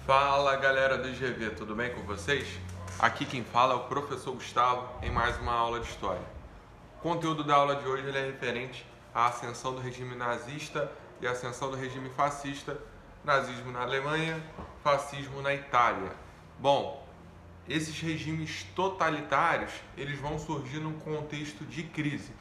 Fala galera do GV, tudo bem com vocês? Aqui quem fala é o professor Gustavo em mais uma aula de História. O conteúdo da aula de hoje ele é referente à ascensão do regime nazista e à ascensão do regime fascista, nazismo na Alemanha, fascismo na Itália. Bom, esses regimes totalitários eles vão surgir num contexto de crise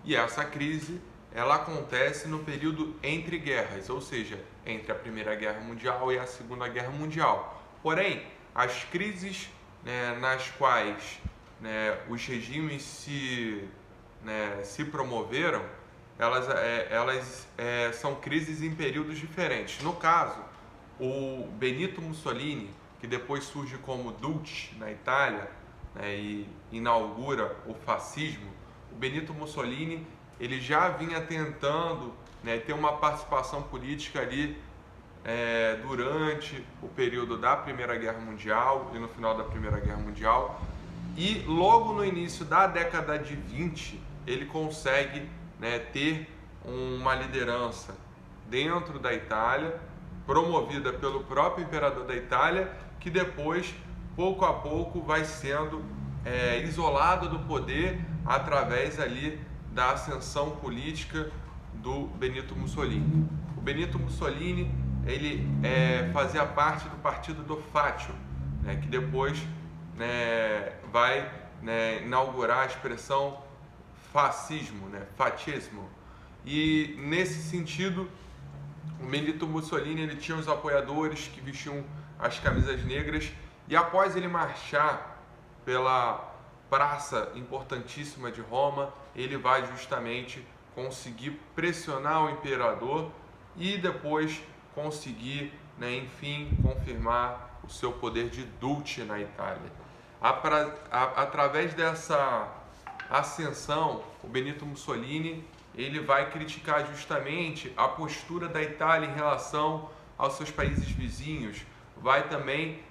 e essa crise ela acontece no período entre guerras, ou seja, entre a Primeira Guerra Mundial e a Segunda Guerra Mundial. Porém, as crises nas quais os regimes se promoveram, elas são crises em períodos diferentes. No caso, o Benito Mussolini, que depois surge como Duce na Itália, e inaugura o fascismo, o Benito Mussolini ele já vinha tentando ter uma participação política ali durante o período da Primeira Guerra Mundial e no final da Primeira Guerra Mundial, e logo no início da década de 20 ele consegue ter uma liderança dentro da Itália, promovida pelo próprio imperador da Itália, que depois, pouco a pouco, vai sendo isolado do poder através ali da ascensão política do Benito Mussolini. O Benito Mussolini ele fazia parte do partido do Fascio, que depois vai inaugurar a expressão fascismo, fascismo. E nesse sentido, o Benito Mussolini ele tinha os apoiadores que vestiam as camisas negras, e após ele marchar pela praça importantíssima de Roma, ele vai justamente conseguir pressionar o imperador e depois conseguir, enfim, confirmar o seu poder de Duce na Itália. Através dessa ascensão, o Benito Mussolini ele vai criticar justamente a postura da Itália em relação aos seus países vizinhos, vai também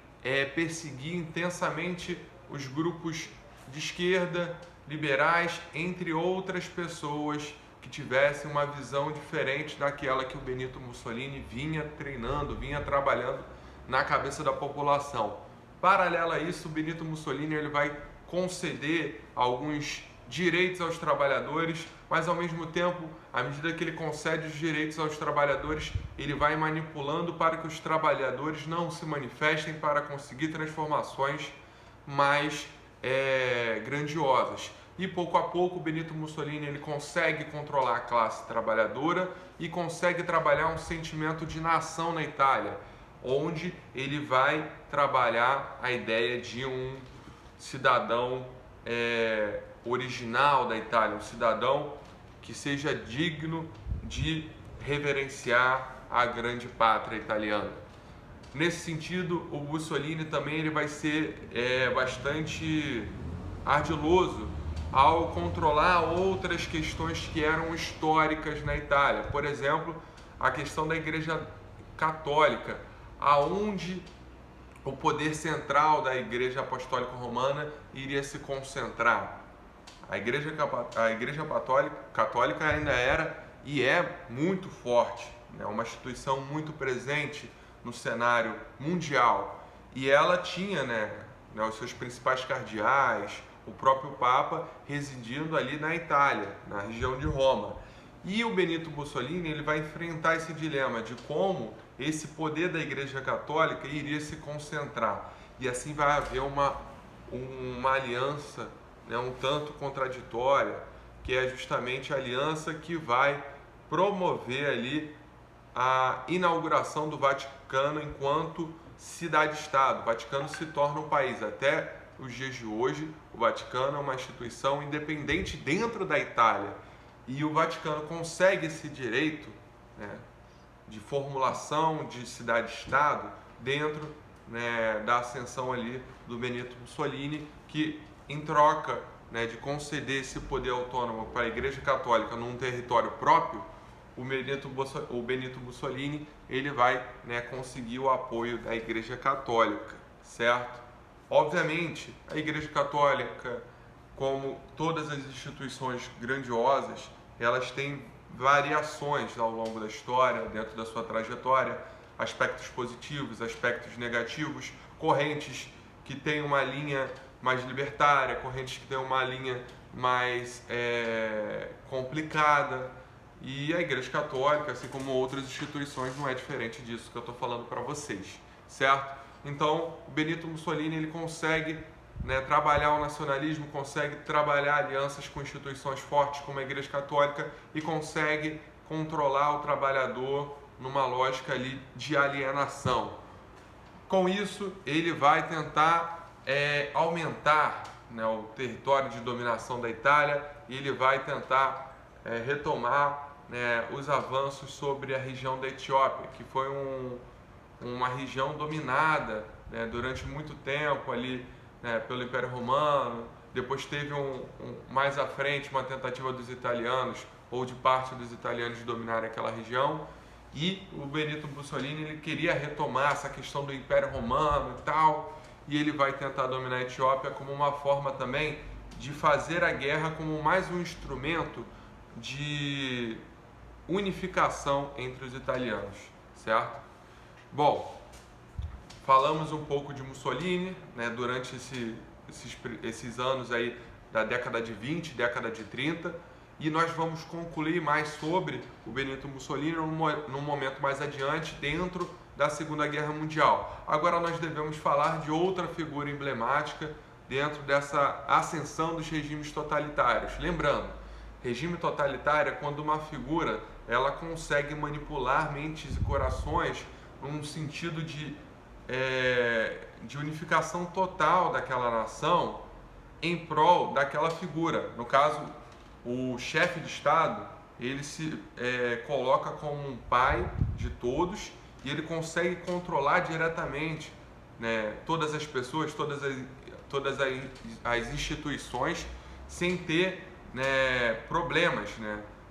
perseguir intensamente os grupos de esquerda, liberais, entre outras pessoas que tivessem uma visão diferente daquela que o Benito Mussolini vinha treinando, vinha trabalhando na cabeça da população. Paralelo a isso, o Benito Mussolini ele vai conceder alguns direitos aos trabalhadores, mas ao mesmo tempo, à medida que ele concede os direitos aos trabalhadores, ele vai manipulando para que os trabalhadores não se manifestem para conseguir transformações mais grandiosas. E pouco a pouco o Benito Mussolini ele consegue controlar a classe trabalhadora e consegue trabalhar um sentimento de nação na Itália, onde ele vai trabalhar a ideia de um cidadão original da Itália, um cidadão que seja digno de reverenciar a grande pátria italiana. Nesse sentido, o Mussolini também ele vai ser bastante ardiloso ao controlar outras questões que eram históricas na Itália. Por exemplo, a questão da Igreja Católica, aonde o poder central da Igreja Apostólica Romana iria se concentrar. A Igreja Católica ainda era e é muito forte, uma instituição muito presente no cenário mundial, e ela tinha os seus principais cardeais, o próprio Papa residindo ali na Itália, na região de Roma. E o Benito Mussolini ele vai enfrentar esse dilema de como esse poder da Igreja Católica iria se concentrar, e assim vai haver uma aliança um tanto contraditória, que é justamente a aliança que vai promover ali a inauguração do Vaticano enquanto cidade-estado. O Vaticano se torna um país. Até os dias de hoje, o Vaticano é uma instituição independente dentro da Itália, e o Vaticano consegue esse direito de formulação de cidade-estado dentro da ascensão ali do Benito Mussolini, que em troca de conceder esse poder autônomo para a Igreja Católica num território próprio, o Benito Mussolini ele vai conseguir o apoio da Igreja Católica, certo? Obviamente, a Igreja Católica, como todas as instituições grandiosas, elas têm variações ao longo da história, dentro da sua trajetória. aspectos positivos, aspectos negativos, correntes que têm uma linha mais libertária, correntes que têm uma linha mais complicada. E a Igreja Católica, assim como outras instituições, não é diferente disso que eu estou falando para vocês, certo? Então, o Benito Mussolini ele consegue trabalhar o nacionalismo, consegue trabalhar alianças com instituições fortes como a Igreja Católica e consegue controlar o trabalhador numa lógica ali de alienação. Com isso, ele vai tentar aumentar o território de dominação da Itália e ele vai tentar retomar os avanços sobre a região da Etiópia, que foi uma região dominada durante muito tempo ali pelo Império Romano. Depois teve mais à frente uma tentativa dos italianos ou de parte dos italianos de dominar aquela região. E o Benito Mussolini ele queria retomar essa questão do Império Romano e tal, e ele vai tentar dominar a Etiópia como uma forma também de fazer a guerra como mais um instrumento de unificação entre os italianos, certo? Bom, falamos um pouco de Mussolini, durante esses anos aí da década de 20, década de 30, e nós vamos concluir mais sobre o Benito Mussolini num momento mais adiante, dentro da Segunda Guerra Mundial. Agora nós devemos falar de outra figura emblemática dentro dessa ascensão dos regimes totalitários. Lembrando, regime totalitário é quando uma figura ela consegue manipular mentes e corações num sentido de unificação total daquela nação em prol daquela figura. No caso, o chefe de Estado, ele se coloca como um pai de todos e ele consegue controlar diretamente todas as pessoas, todas as instituições, sem ter problemas.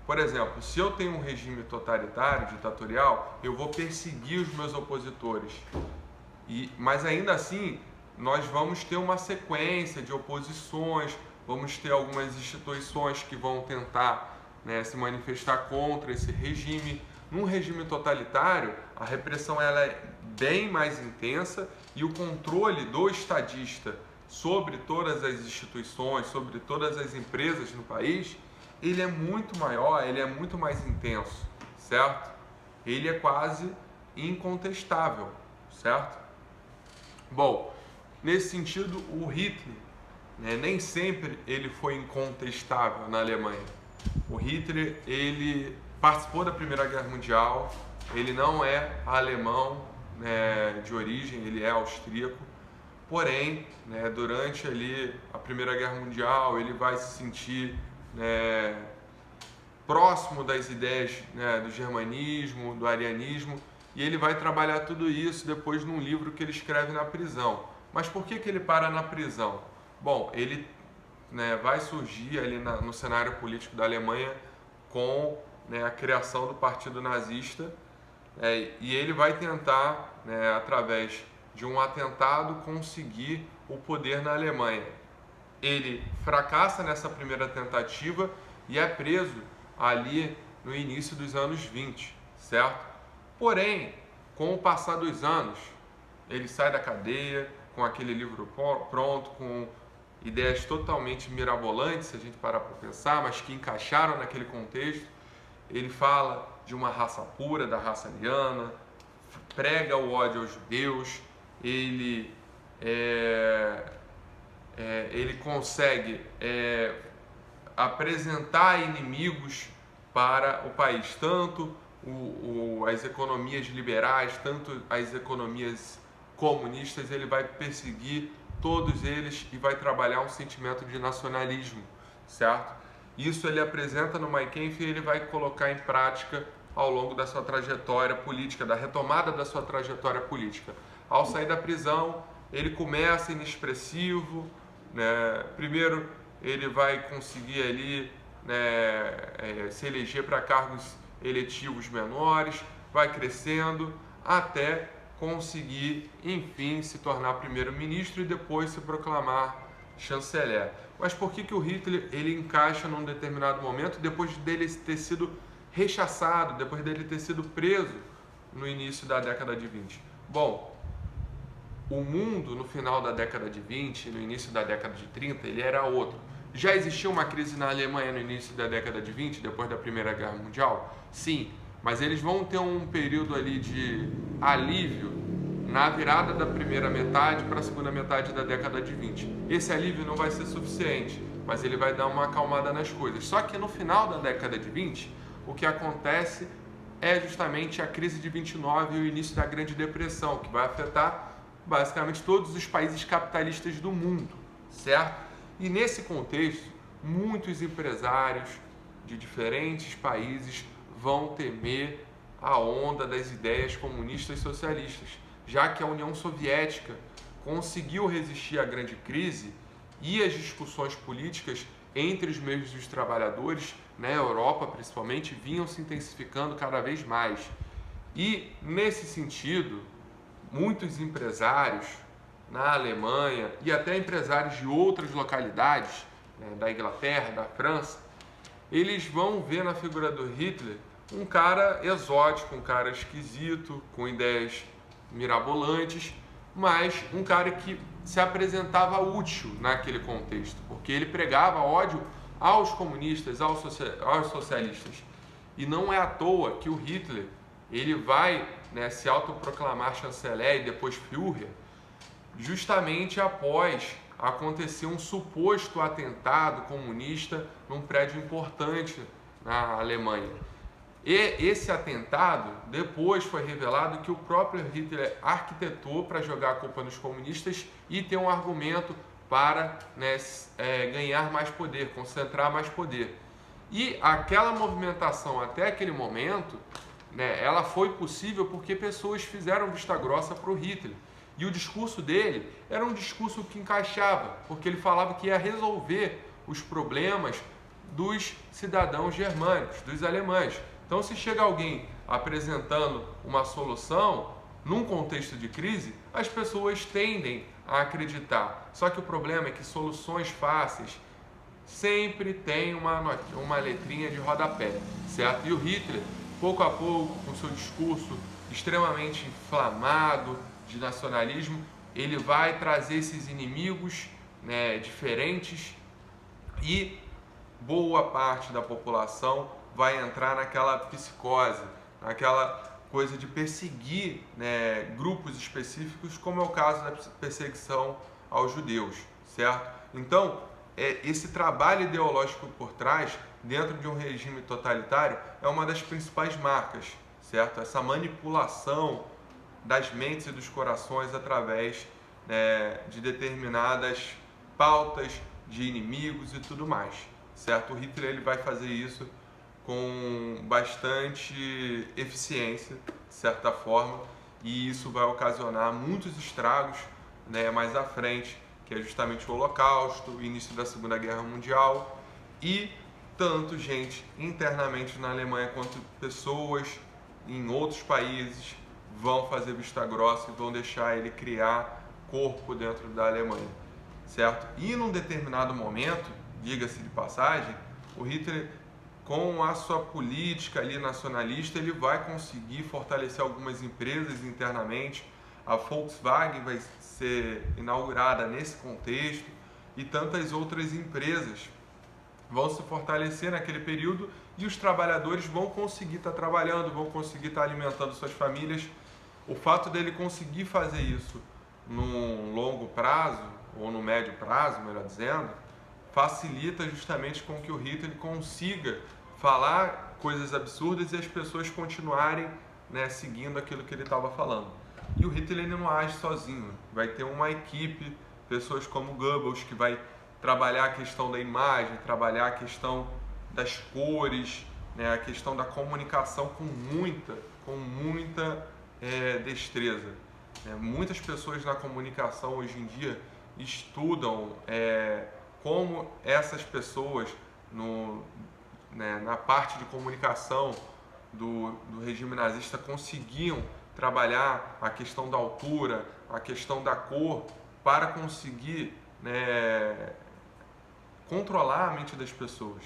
Por exemplo, se eu tenho um regime totalitário, ditatorial, eu vou perseguir os meus opositores. Mas ainda assim, nós vamos ter uma sequência de oposições, vamos ter algumas instituições que vão tentar se manifestar contra esse regime. Num regime totalitário, a repressão ela é bem mais intensa e o controle do estadista sobre todas as instituições, sobre todas as empresas no país, ele é muito maior, ele é muito mais intenso, certo? Ele é quase incontestável, certo? Bom, nesse sentido, o Hitler, nem sempre ele foi incontestável na Alemanha. O Hitler, ele participou da Primeira Guerra Mundial, ele não é alemão de origem, ele é austríaco, porém, durante ali a Primeira Guerra Mundial, ele vai se sentir próximo das ideias do germanismo, do arianismo, e ele vai trabalhar tudo isso depois num livro que ele escreve na prisão. Mas por que ele para na prisão? Bom, ele vai surgir ali no cenário político da Alemanha com a criação do Partido Nazista, e ele vai tentar, através de um atentado, conseguir o poder na Alemanha. Ele fracassa nessa primeira tentativa e é preso ali no início dos anos 20, certo? Porém, com o passar dos anos, ele sai da cadeia com aquele livro pronto, com ideias totalmente mirabolantes, se a gente parar para pensar, mas que encaixaram naquele contexto. Ele fala de uma raça pura, da raça ariana, prega o ódio aos judeus, ele consegue apresentar inimigos para o país, tanto as economias liberais, tanto as economias comunistas. Ele vai perseguir todos eles e vai trabalhar um sentimento de nacionalismo, certo? Isso ele apresenta no Mein Kampf e ele vai colocar em prática ao longo da sua trajetória política, da retomada da sua trajetória política. Ao sair da prisão, ele começa inexpressivo, primeiro ele vai conseguir ali se eleger para cargos eletivos menores, vai crescendo até conseguir, enfim, se tornar primeiro-ministro e depois se proclamar chanceler. Mas por que o Hitler ele encaixa num determinado momento, depois dele ter sido rechaçado, depois dele ter sido preso no início da década de 20? Bom, o mundo no final da década de 20, no início da década de 30, ele era outro. Já existia uma crise na Alemanha no início da década de 20, depois da Primeira Guerra Mundial? Sim, mas eles vão ter um período ali de alívio na virada da primeira metade para a segunda metade da década de 20. Esse alívio não vai ser suficiente, mas ele vai dar uma acalmada nas coisas. Só que no final da década de 20, o que acontece é justamente a crise de 29 e o início da Grande Depressão, que vai afetar basicamente todos os países capitalistas do mundo, certo? E nesse contexto, muitos empresários de diferentes países vão temer a onda das ideias comunistas e socialistas, já que a União Soviética conseguiu resistir à grande crise e as discussões políticas entre os meios dos trabalhadores, na Europa principalmente, vinham se intensificando cada vez mais. E, nesse sentido, muitos empresários na Alemanha e até empresários de outras localidades, da Inglaterra, da França, eles vão ver na figura do Hitler um cara exótico, um cara esquisito, com ideias mirabolantes, mas um cara que se apresentava útil naquele contexto, porque ele pregava ódio aos comunistas, aos socialistas. E não é à toa que o Hitler ele vai, se autoproclamar chanceler e depois Führer, justamente após acontecer um suposto atentado comunista num prédio importante na Alemanha. E esse atentado depois foi revelado que o próprio Hitler arquitetou para jogar a culpa nos comunistas e ter um argumento para ganhar mais poder, concentrar mais poder. E aquela movimentação até aquele momento, ela foi possível porque pessoas fizeram vista grossa para o Hitler. E o discurso dele era um discurso que encaixava, porque ele falava que ia resolver os problemas dos cidadãos germânicos, dos alemães. Então, se chega alguém apresentando uma solução num contexto de crise, as pessoas tendem a acreditar. Só que o problema é que soluções fáceis sempre tem uma letrinha de rodapé, certo? E o Hitler, pouco a pouco, com seu discurso extremamente inflamado de nacionalismo, ele vai trazer esses inimigos diferentes e boa parte da população vai entrar naquela psicose, naquela coisa de perseguir grupos específicos, como é o caso da perseguição aos judeus, certo? Então, esse trabalho ideológico por trás, dentro de um regime totalitário, é uma das principais marcas, certo? Essa manipulação das mentes e dos corações através de determinadas pautas de inimigos e tudo mais, certo? O Hitler ele vai fazer isso com bastante eficiência, de certa forma, e isso vai ocasionar muitos estragos mais à frente, que é justamente o Holocausto, o início da Segunda Guerra Mundial e tanto gente internamente na Alemanha quanto pessoas em outros países vão fazer vista grossa e vão deixar ele criar corpo dentro da Alemanha, certo? E num determinado momento, diga-se de passagem, o Hitler, com a sua política ali nacionalista, ele vai conseguir fortalecer algumas empresas internamente. A Volkswagen vai ser inaugurada nesse contexto e tantas outras empresas vão se fortalecer naquele período e os trabalhadores vão conseguir estar trabalhando, vão conseguir estar alimentando suas famílias. O fato dele conseguir fazer isso num longo prazo, ou no médio prazo, melhor dizendo, facilita justamente com que o Hitler consiga falar coisas absurdas e as pessoas continuarem seguindo aquilo que ele estava falando. E o Hitler ele não age sozinho, vai ter uma equipe, pessoas como Goebbels, que vai trabalhar a questão da imagem, trabalhar a questão das cores, a questão da comunicação com muita destreza. Muitas pessoas na comunicação hoje em dia estudam como essas pessoas na parte de comunicação do regime nazista conseguiam trabalhar a questão da altura, a questão da cor, para conseguir controlar a mente das pessoas.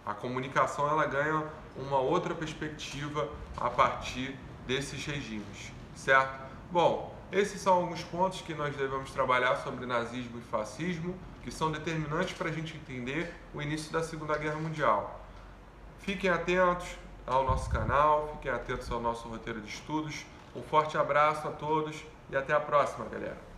A comunicação ela ganha uma outra perspectiva a partir desses regimes, certo? Bom, esses são alguns pontos que nós devemos trabalhar sobre nazismo e fascismo, que são determinantes para a gente entender o início da Segunda Guerra Mundial. Fiquem atentos ao nosso canal, fiquem atentos ao nosso roteiro de estudos. Um forte abraço a todos e até a próxima, galera!